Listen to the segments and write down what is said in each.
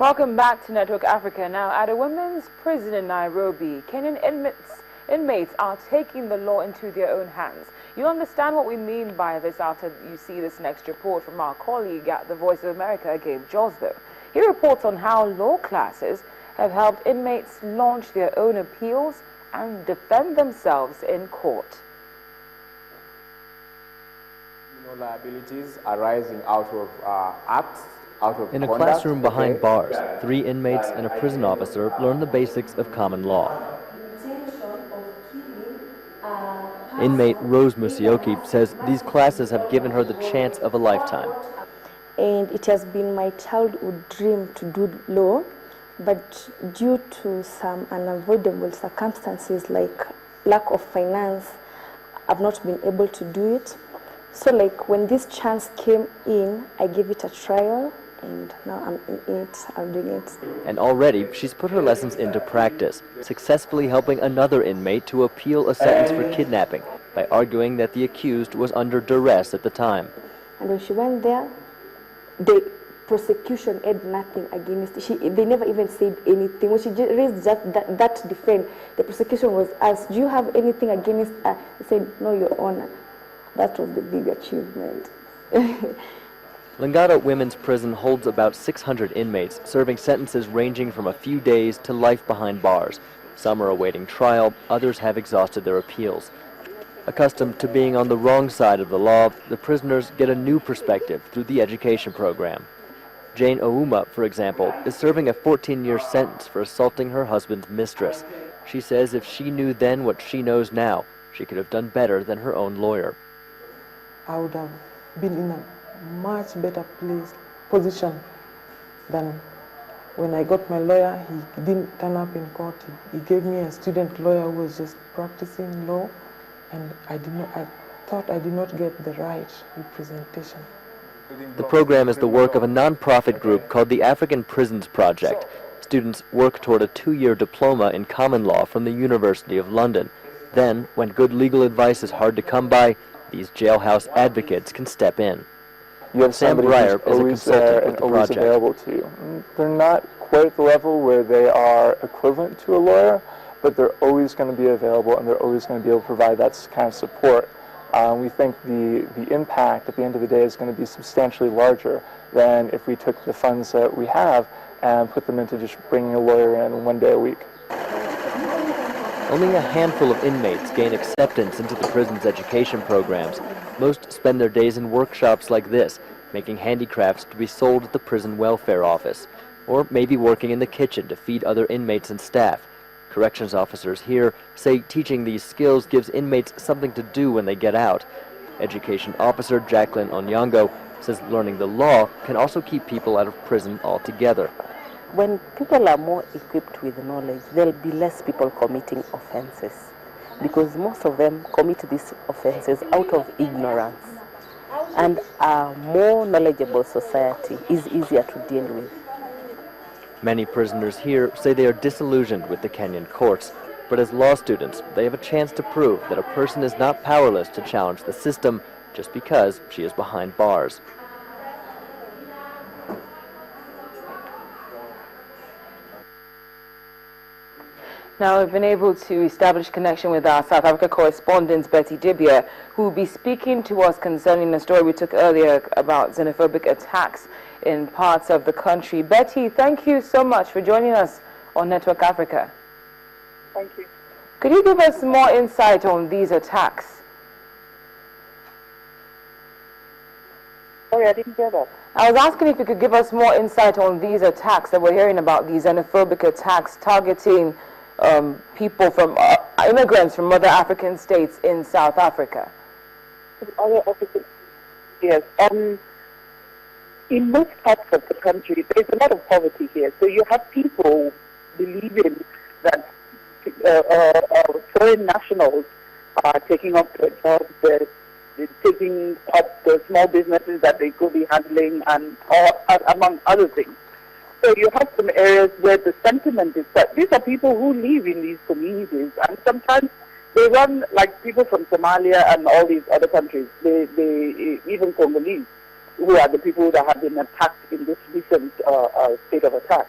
Welcome back to Network Africa. Now, at a women's prison in Nairobi, Kenyan inmates are taking the law into their own hands. You understand what we mean by this after you see this next report from our colleague at the Voice of America, Gabe Josdo. He reports on how law classes have helped inmates launch their own appeals and defend themselves in court. Liabilities arising out of acts. In a classroom behind bars, 3 inmates and a prison officer learn the basics of common law. Inmate Rose Musioki says these classes have given her the chance of a lifetime. And it has been my childhood dream to do law, but due to some unavoidable circumstances like lack of finance, I've not been able to do it. So like when this chance came in, I gave it a trial. And now I'm doing it. And already, she's put her lessons into practice, successfully helping another inmate to appeal a sentence for kidnapping by arguing that the accused was under duress at the time. And when she went there, the prosecution had nothing against they never even said anything. When she raised just that defense, the prosecution was asked, do you have anything against her? They said, no, Your Honor. That was the big achievement. Langata Women's Prison holds about 600 inmates, serving sentences ranging from a few days to life behind bars. Some are awaiting trial, others have exhausted their appeals. Accustomed to being on the wrong side of the law, the prisoners get a new perspective through the education program. Jane Ouma, for example, is serving a 14-year sentence for assaulting her husband's mistress. She says if she knew then what she knows now, she could have done better than her own lawyer. I would have been in a much better position than when I got my lawyer. He didn't turn up in court. He gave me a student lawyer who was just practicing law, and I thought I did not get the right representation. The program is the work of a non-profit group called the African Prisons Project. Students work toward a 2-year diploma in common law from the University of London. Then, when good legal advice is hard to come by, these jailhouse advocates can step in. You have Sam somebody Breyer is a consultant with the always project. Available to you. They're not quite at the level where they are equivalent to a lawyer, but they're always going to be available, and they're always going to be able to provide that kind of support. We think the impact at the end of the day is going to be substantially larger than if we took the funds that we have and put them into just bringing a lawyer in 1 day a week. Only a handful of inmates gain acceptance into the prison's education programs. Most spend their days in workshops like this, making handicrafts to be sold at the prison welfare office, or maybe working in the kitchen to feed other inmates and staff. Corrections officers here say teaching these skills gives inmates something to do when they get out. Education officer Jacqueline Onyango says learning the law can also keep people out of prison altogether. When people are more equipped with knowledge, there'll be less people committing offenses, because most of them commit these offenses out of ignorance. And a more knowledgeable society is easier to deal with. Many prisoners here say they are disillusioned with the Kenyan courts, but as law students, they have a chance to prove that a person is not powerless to challenge the system just because she is behind bars. Now, we've been able to establish connection with our South Africa correspondent, Betty Dibia, who will be speaking to us concerning the story we took earlier about xenophobic attacks in parts of the country. Betty, thank you so much for joining us on Network Africa. Thank you. Could you give us more insight on these attacks? Sorry, I didn't hear that. I was asking if you could give us more insight on these attacks that we're hearing about, these xenophobic attacks targeting people from immigrants from other African states in South Africa. Other African, yes. In most parts of the country, there's a lot of poverty here. So you have people believing that foreign nationals are taking up the jobs, they're taking up the small businesses that they could be handling, and among other things. So you have some areas where the sentiment is that these are people who live in these communities, and sometimes they run like people from Somalia and all these other countries. They even Congolese, who are the people that have been attacked in this recent state of attack.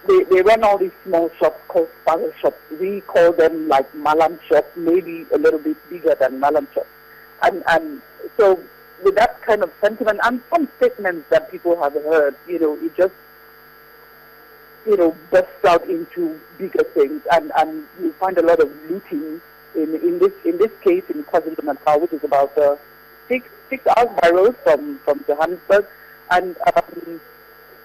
They run all these small shops called spaghetti shops. We call them like malam shops, maybe a little bit bigger than malam shops. And so with that kind of sentiment and some statements that people have heard, it just, bursts out into bigger things. And you find a lot of looting in this case in KwaZulu-Natal, which is about 6 hours by road from Johannesburg. And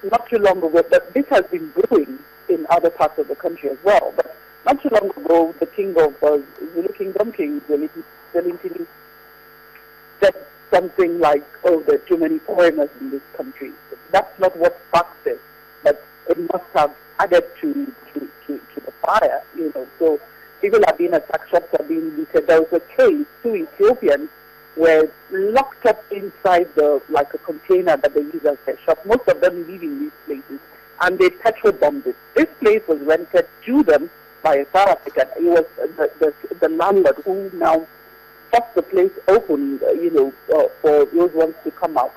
not too long ago, but this has been brewing in other parts of the country as well. But not too long ago, the king of Zulu Kingdom, King Zelintini, said something like, "Oh, there are too many foreigners in this country." That's not what facts says, but it must have added to the fire, So people are being attacked, shops are being looted. There was a case, 2 Ethiopians were locked up inside like a container that they use as their shop. Most of them live in these places, and they petrol bombed it. This place was rented to them by a South African. It was the landlord who now forced the place open, for those ones to come out.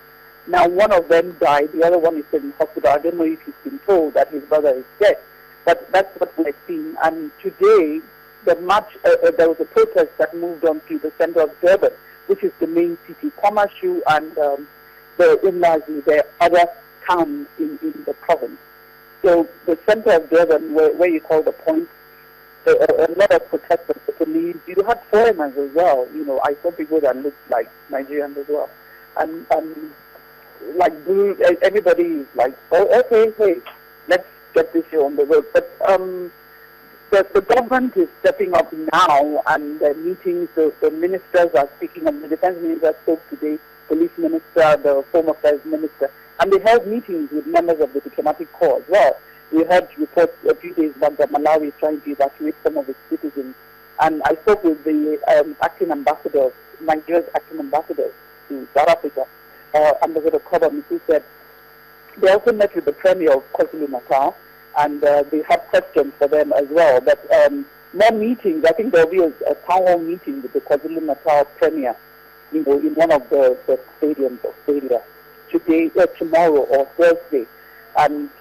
Now one of them died, the other one is in hospital. I don't know if he's been told that his brother is dead, but that's what we've seen. And today, the march, there was a protest that moved on to the center of Durban, which is the main city. Kwamashu and the Umlazi, the other towns in the province. So the center of Durban, where you call the point, a lot of protesters, the police. You had foreigners as well. I saw people that looked like Nigerians as well, and like everybody is like, oh, okay, hey, let's get this here on the road. But the government is stepping up now, and the meetings, the ministers are speaking up. The defense minister spoke today, police minister, the home affairs minister, and they held meetings with members of the diplomatic corps as well. We heard reports a few days back that Malawi is trying to evacuate some of its citizens. And I spoke with the acting ambassador, Nigeria's acting ambassador to South Africa, Ambassador Kobam, who said they also met with the premier of KwaZulu-Natal, and they have questions for them as well. But more meetings, I think there will be a town hall meeting with the KwaZulu-Natal premier, in one of the stadiums of Australia today, tomorrow or Thursday. And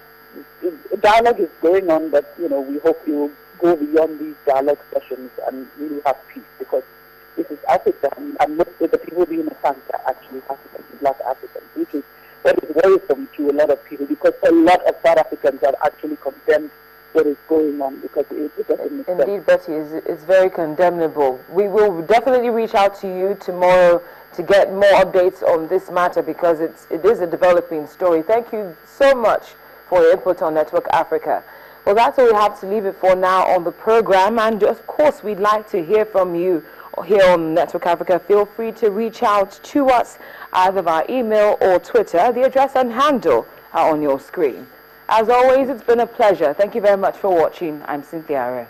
dialogue is going on, but we hope it will go beyond these dialogue sessions and really have peace, because this is Africa, and most of the people being attacked are actually Africans, Black Africans, which is what is worrisome to a lot of people, because a lot of South Africans are actually condemned what is going on, because it doesn't make sense. Indeed, Betty, it's very condemnable. We will definitely reach out to you tomorrow to get more updates on this matter, because it is a developing story. Thank you so much for your input on Network Africa. Well, that's all we have to leave it for now on the program, and of course we'd like to hear from you here on Network Africa. Feel free to reach out to us either via email or Twitter. The address and handle are on your screen. As always, it's been a pleasure. Thank you very much for watching. I'm Cynthia Are.